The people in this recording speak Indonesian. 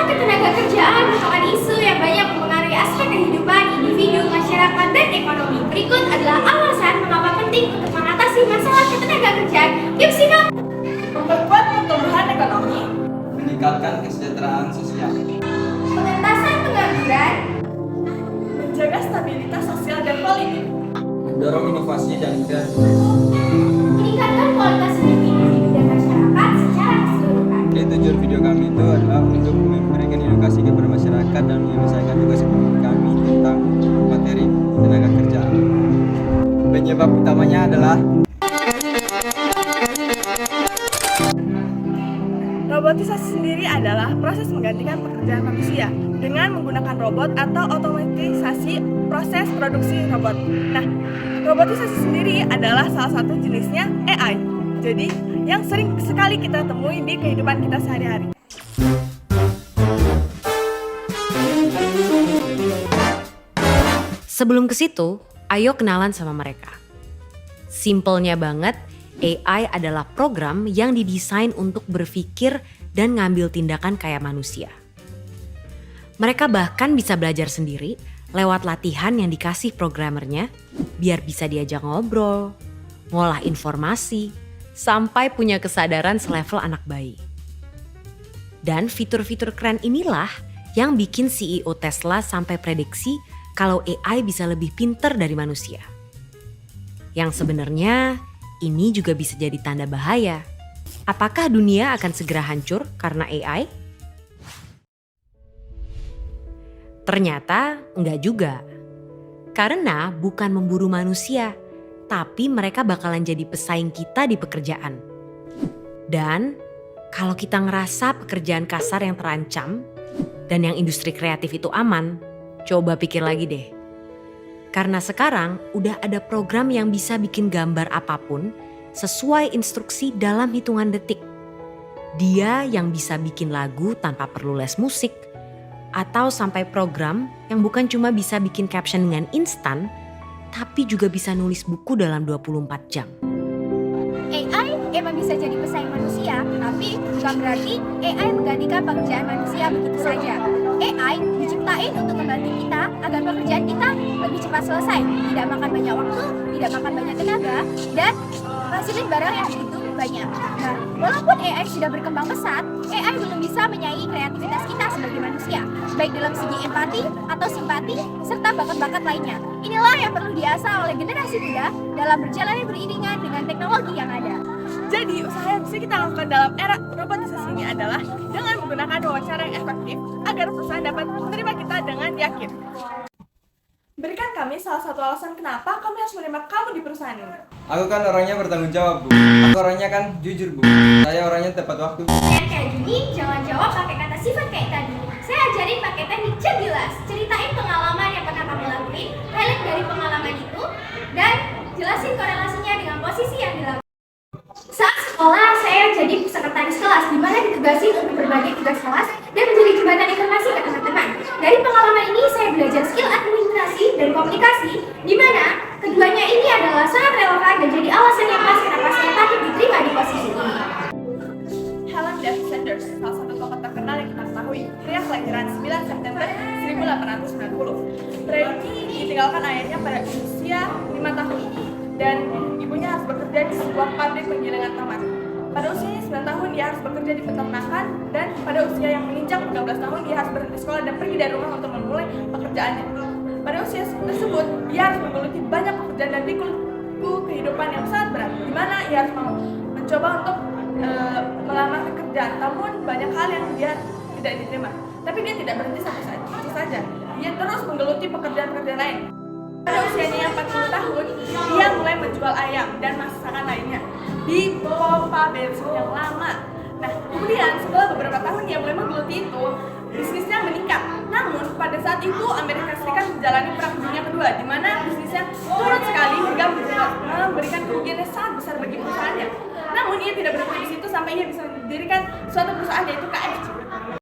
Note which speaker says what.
Speaker 1: Ketenagakerjaan merupakan isu yang banyak mempengaruhi aspek kehidupan individu, masyarakat, dan ekonomi. Berikut adalah alasan mengapa penting untuk mengatasi masalah ketenagakerjaan. Yuk simak!
Speaker 2: Memperkuat pertumbuhan ekonomi,
Speaker 3: meningkatkan kesejahteraan sosial,
Speaker 1: Pengentasan pengangguran,
Speaker 2: menjaga stabilitas sosial dan politik,
Speaker 3: mendorong inovasi dan kreativitas.
Speaker 1: meningkatkan kualitas hidup individu dan masyarakat secara keseluruhan.
Speaker 3: Jadi tujuan video kami itu adalah untuk memberikan edukasi kepada masyarakat dan menyelesaikan tugas ekonomi kami tentang materi tenaga kerjaan. Penyebab utamanya adalah
Speaker 2: robotisasi sendiri adalah proses menggantikan pekerjaan manusia dengan menggunakan robot atau otomatisasi proses produksi robot. Nah, robotisasi sendiri adalah salah satu jenisnya AI. Jadi, yang sering sekali kita temui di kehidupan kita sehari-hari.
Speaker 4: Sebelum ke situ, ayo kenalan sama mereka. Simpelnya banget, AI adalah program yang didesain untuk berpikir dan ngambil tindakan kayak manusia. Mereka bahkan bisa belajar sendiri lewat latihan yang dikasih programmernya biar bisa diajak ngobrol, ngolah informasi, sampai punya kesadaran selevel anak bayi. Dan fitur-fitur keren inilah yang bikin CEO Tesla sampai prediksi kalau AI bisa lebih pinter dari manusia. Yang sebenarnya ini juga bisa jadi tanda bahaya. Apakah dunia akan segera hancur karena AI? Ternyata enggak juga. Karena bukan memburu manusia, tapi mereka bakalan jadi pesaing kita di pekerjaan. Dan kalau kita ngerasa pekerjaan kasar yang terancam dan yang industri kreatif itu aman, coba pikir lagi deh. Karena sekarang udah ada program yang bisa bikin gambar apapun sesuai instruksi dalam hitungan detik. Dia yang bisa bikin lagu tanpa perlu les musik, atau sampai program yang bukan cuma bisa bikin caption dengan instan, tapi juga bisa nulis buku dalam 24 jam.
Speaker 1: AI emang bisa jadi pesaing manusia, tapi bukan berarti AI menggantikan pekerjaan manusia begitu saja. AI diciptain untuk membantu kita agar pekerjaan kita lebih cepat selesai, tidak makan banyak waktu, tidak makan banyak tenaga, dan menghasilkan barang yang begitu banyak. Nah, walaupun AI sudah berkembang pesat, AI belum bisa menyaingi kreativitas kita sebagai manusia, baik dalam segi empati atau simpati, serta bakat-bakat lainnya. Inilah yang perlu diasah oleh generasi muda dalam berjalan beriringan dengan teknologi yang ada.
Speaker 2: Jadi, usaha yang bisa kita lakukan dalam era robotisasi ini adalah dengan menggunakan wawancara yang efektif agar perusahaan dapat menerima kita dengan yakin. Berikan kami salah satu alasan kenapa kami harus menerima kamu di perusahaan ini.
Speaker 3: aku kan orangnya bertanggung jawab, Bu. Aku orangnya kan jujur, Bu. Saya orangnya tepat waktu.
Speaker 1: Yang kayak gini, jangan jawab pakai kata sifat kayak tadi. Saya ajarin pakai teknik jelas. Ceritain pengalaman yang pernah kamu lakuin, highlight dari pengalaman itu, dan jelasin korelasinya dengan posisi yang dilakukan. Saat sekolah, saya jadi sekretaris kelas, di mana ditugasin untuk berbagi tugas kelas dan menjadi jembatan informasi ke teman-teman. Dari pengalaman ini, saya belajar skill administrasi dan komunikasi, di mana keduanya ini adalah sangat relevan dan jadi alasan yang pas kenapa saya patut diterima di posisi ini.
Speaker 2: Helen Davis Sanders, salah satu tokoh terkenal yang kita ketahui, pria kelahiran 9 September 1890. Pria ini ditinggalkan ayahnya pada usia 5 tahun dan ibunya harus bekerja di sebuah pabrik penggilingan tamat. Pada usianya 9 tahun dia harus bekerja di peternakan dan pada usia yang menginjak 13 tahun dia harus berhenti sekolah dan pergi dari rumah untuk memulai pekerjaannya. Pada usia tersebut dia harus menggeluti banyak pekerjaan dan liku kehidupan yang sangat berat, di mana ia harus mencoba untuk melamar pekerjaan, namun banyak hal yang dia tidak diterima. Tapi dia tidak berhenti sampai saja. Dia terus menggeluti pekerjaan-pekerjaan lain. Pada usianya yang 40 tahun, dia mulai menjual ayam dan masakan lainnya di pompa bensin yang lama. Nah, kemudian setelah beberapa tahun dia mulai menggeluti itu, bisnisnya meningkat. Namun, pada saat itu Amerika Serikat menjalani Perang Dunia Kedua, di mana bisnisnya turun sekali hingga memberikan kerugian yang sangat besar bagi perusahaannya. Namun, ia tidak berhenti di situ sampai ia bisa mendirikan suatu perusahaan yaitu KFC.